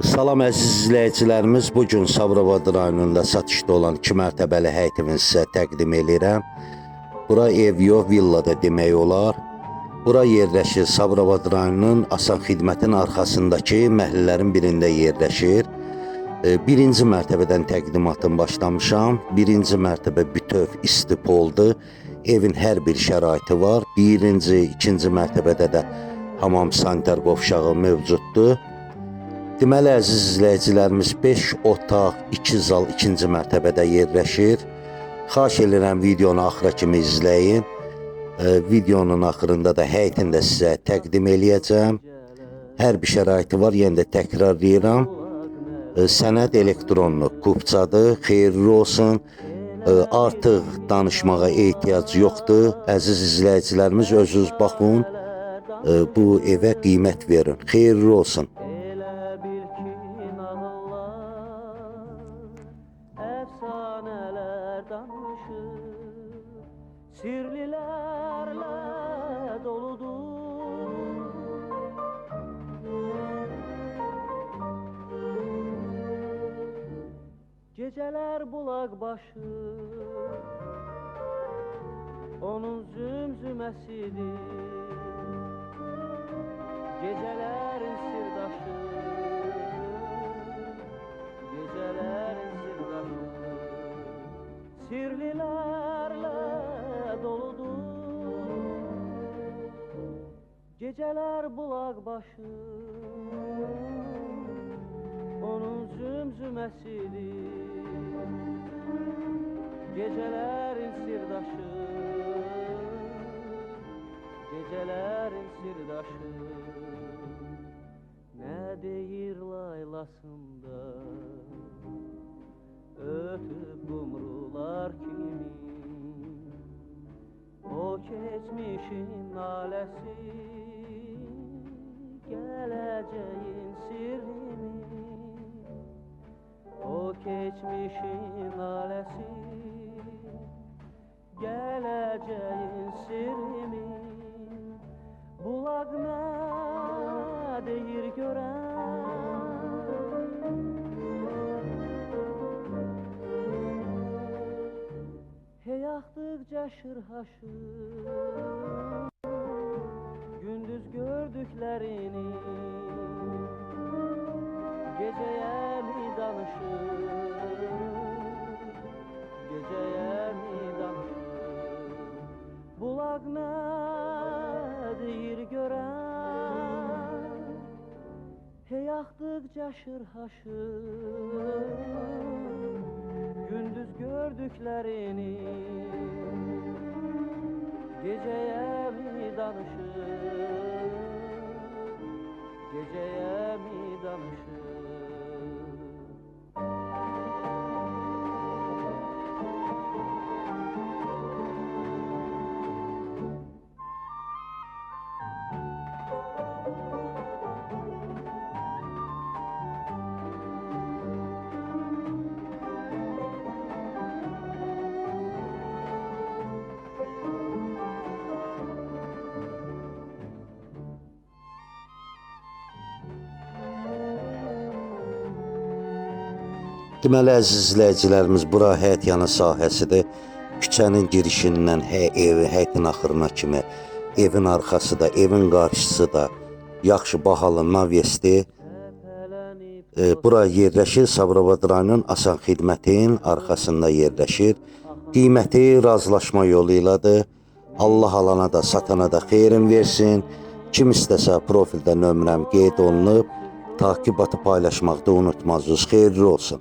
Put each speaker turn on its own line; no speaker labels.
Salam əziz izləyicilərimiz, bugün Sabirabad rayonunda satışda olan 2 mərtəbəli həyətimi sizə təqdim edirəm. Bura ev yox, villa da demək olar. Bura yerləşir Sabirabad rayonunun Asan Xidmətin arxasındakı məhəllələrin birində yerləşir. Birinci mərtəbədən təqdimatım başlamışam. Birinci mərtəbə bütöv istipoldur. Evin hər bir şəraiti var. Birinci, ikinci mərtəbədə də hamam sanitar qovşağı mövcuddur. Deməli, əziz izləyicilərimiz 5 otaq, 2 zal 2-ci mərtəbədə yerləşir. Xahiş edirəm videonu axıra kimi izləyin. Videonun axırında da həyətini də sizə təqdim eləyəcəm. Hər bir şəraiti var, yenə də təkrarlayıram. Sənəd elektronlu kupçadır, xeyirli olsun. Artıq danışmağa ehtiyac yoxdur. Əziz izləyicilərimiz, özünüz baxın, bu evə qiymət verin. Xeyirli olsun.
Sirlilerle doludur. Geceler bulak başı, onun zümzümesidir. Gecelerin sirdaşı, gecelerin sirdaşı. Sirlilerle doludur. Geceler bulak başı, onun zümzümesidir. Gecelerin sirdaşı, gecelerin sirdaşı. Ne deyir laylasında ötüp kumrular kimi. O geçmişin nalesi, geleceğin sirrini. O geçmişin nalesi, geleceğin sirrini. Bulak ne deyir gören, yaktıkça şırhaşır, gündüz gördüklerini geceye mi danışır, geceye mi danışır. Bulak ne deyir gören, yaktıkça şırhaşır, gündüz gördüklerini geceye mi danışır, geceye mi danışır.
Deməli, əziz izləyicilərimiz, bura həyət yanı sahəsidir. Küçənin girişindən həyətin axırına kimi, evin arxası da, evin qarşısı da yaxşı bahalı navesdir. Bura yerləşir Sabirabad rayonunun Asan Xidmətin arxasında yerləşir. Qiyməti razılaşma yolu ilədir. Allah alana da, satana da xeyrin versin. Kim istəsə profildə nömrəm qeyd olunub. Takib atı paylaşmaqda unutmazsınız. Xeyirli olsun.